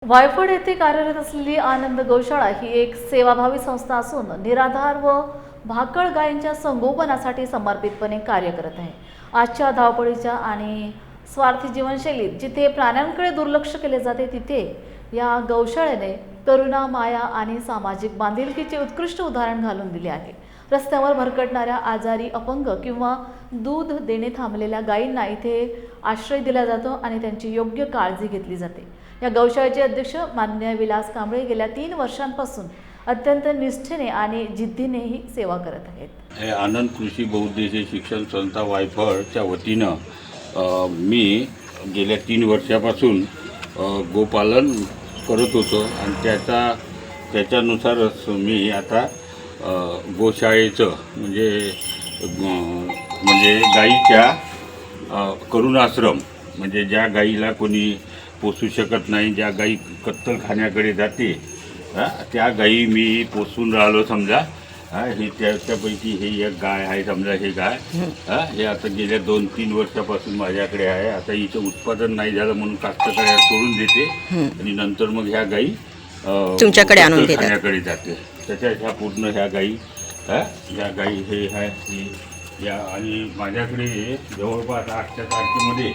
वायफळ येथे कार्यरत असलेली आनंद गौशाळा ही एक सेवाभावी संस्था असून निराधार व भाकड गायींच्या संगोपनासाठी समर्पितपणे कार्य करत आहे। आजच्या धावपळीच्या आणि स्वार्थी जीवनशैलीत जिथे प्राण्यांकडे दुर्लक्ष केले जाते तिथे या गौशाळेने करुणा, माया आणि सामाजिक बांधिलकीचे उत्कृष्ट उदाहरण घालून दिले आहे। रस्त्यावर भरकटणाऱ्या आजारी, अपंग किंवा दूध देणे थांबलेल्या गायींना इथे आश्रय दिला जातो आणि त्यांची योग्य काळजी घेतली जाते। या गौशाळेचे अध्यक्ष माननीय विलास कांबळे गेल्या 3 वर्षांपासून अत्यंत निष्ठेने आणि जिद्दीने ही सेवा करत आहेत। हे आनंद कृषी बहुउद्देशीय शिक्षण संस्था वायफळच्या वतीनं मी गेल्या 3 वर्षापासून गोपालन करत होतो आणि त्याच्यानुसारच मी आता गोशाळेचं म्हणजे गाईच्या करुणाश्रम, म्हणजे ज्या गाईला कोणी पोसू शकत नाही, ज्या गाई कत्तलखान्याकडे जाते त्या गाई मी पोसून राहिलो समजा। हे त्यापैकी हे एक गाय आहे समजा। हे गाय हे आता गेल्या 2-3 वर्षापासून माझ्याकडे आहे। आता हिचं उत्पादन नाही झालं म्हणून कास्तकऱ्या सोडून देते आणि नंतर मग ह्या गाई तुमच्याकडे आणून देतात, खाण्याकडे जाते। त्याच्या ह्या पूर्ण ह्या गाई ह्या गाई हे आहे या आणि माझ्याकडे जवळपास 8च्या तारखेमध्ये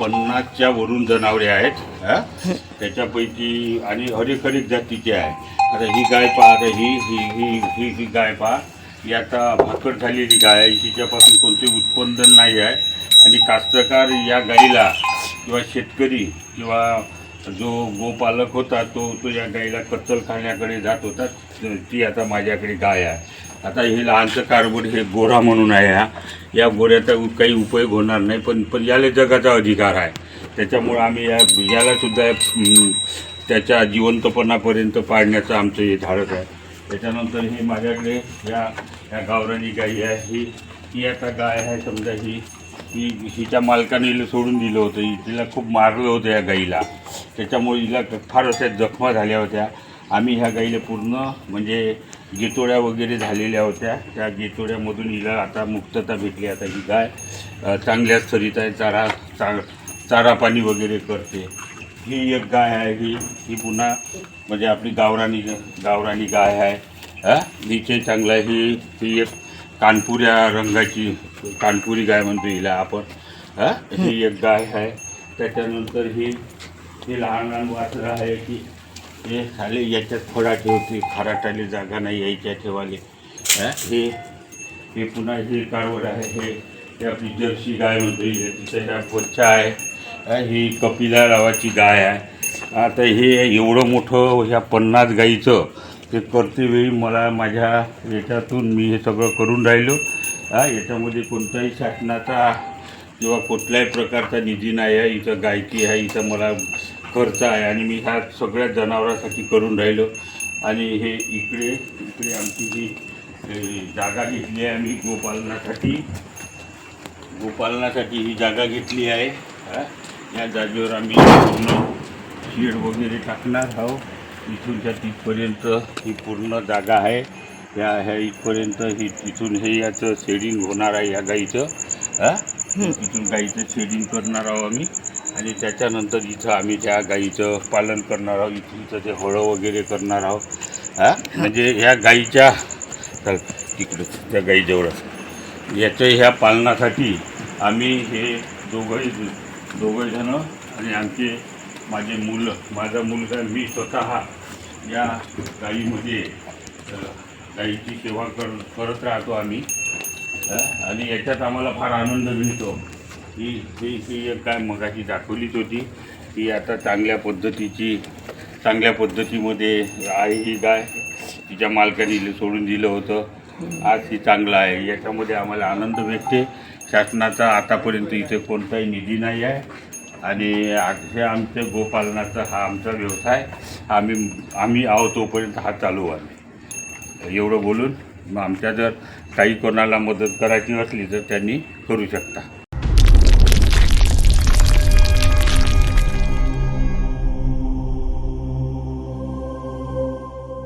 50च्या वरून जनावरे आहेत। त्याच्यापैकी आणि हरेक जातीचे आहे। आता ही गाय पहा, आता ही गाय पहा, ही आता भाकड झालेली गाय आहे। हिच्यापासून कोणते उत्पादन नाही आहे आणि कास्तकार या गाईला किंवा शेतकरी किंवा जो गोपालक होता तो या गाईला कत्तलखान्याकडे जात होता। ती आता माझ्याकडे गाय आहे। आता हे लहानचं कारभार हे गोरा म्हणून आहे। या गोऱ्याचा काही उपयोग होणार नाही, पण याला जगाचा अधिकार आहे। त्याच्यामुळं आम्ही यालासुद्धा त्याच्या जिवंतपणापर्यंत पाळण्याचं आमचं हे धाडस आहे। त्याच्यानंतर हे माझ्याकडे ह्या गावरानी गाई आहे। ही आता गाय आहे समजा। हिच्या मालकाने सोडून दिलं होतं। तिला खूप मारलं होतं या गाईला, त्याच्यामुळे हिला फार अशा जखमा झाल्या होत्या। आम्ही ह्या गाईला पूर्ण म्हणजे गेतोड्या वगैरे झालेल्या होत्या। त्या गेतोड्यामधून हिला आता मुक्तता भेटली। आता ही गाय चांगल्या सरीत आहे, चारा पाणी वगैरे करते। ही एक गाय आहे। ही पुन्हा म्हणजे आपली गावरानी गाय आहे। हिचे चांगलं आहे। ही एक कानपुऱ्या रंगाची कानपुरी गाय म्हणतो हिला आपण। ही एक गाय आहे। त्याच्यानंतर ही लहान वासरं आहे की हे खाली याच्यात फळा ठेवते, खराटाले जागा नाही यायच्या ठेवाले। हे पुन्हा हे कारवड आहे। हे आपली जर्सी गाय म्हणतो तिच्या ह्या बच्चा आहे। ही कपिला नावाची गाय आहे। आता हे एवढं मोठं ह्या 50 गाईचं ते करते वेळी मला माझ्या याच्यातून मी हे सगळं करून राहिलो। याच्यामध्ये कोणताही शासनाचा किंवा कुठल्याही प्रकारचा निधी नाही आहे। इथं गायकी आहे, इथं मला खर्च आहे आणि मी ह्या सगळ्या जनावरांसाठी करून राहिलो। आणि हे इकडे आमची ही जागा घेतली आहे आम्ही गोपालनासाठी ही जागा घेतली आहे। या जागेवर आम्ही पूर्ण शेड वगैरे टाकणार आहोत। इथूनच्या तिथपर्यंत ही पूर्ण जागा आहे। ह्या इथपर्यंत तिथून हे याचं शेडिंग होणार आहे या गाईचं। तिथून गाईचं शेडिंग करणार आहोत आम्ही आणि त्याच्यानंतर इथं आम्ही त्या गाईचं पालन करणार आहोत। इथं ते हळं वगैरे करणार आहोत। म्हणजे ह्या गाईच्या तिकडं त्या गाईजवळच ह्या पालनासाठी आम्ही हे दोघं जण आणि माझा मुलगा मी स्वतः या गाईमध्ये गाईची सेवा करत राहतो आम्ही। आणि याच्यात आम्हाला फार आनंद मिळतो। ही एक गाय मगाशी दाखवलीच होती। ही आता चांगल्या पद्धतीमध्ये आहे। ही गाय तिच्या मालकाने सोडून दिलं होतं। आज ही चांगलं आहे। याच्यामध्ये आम्हाला आनंद भेटते। शासनाचा आतापर्यंत इथे कोणताही निधी नाही आहे आणि हे आमच्या गोपालनाचा हा आमचा व्यवसाय आम्ही आहोत तोपर्यंत हा चालू आहे। एवढं बोलून मग आमच्या जर काही कोणाला मदत करायची असली तर त्यांनी करू शकता।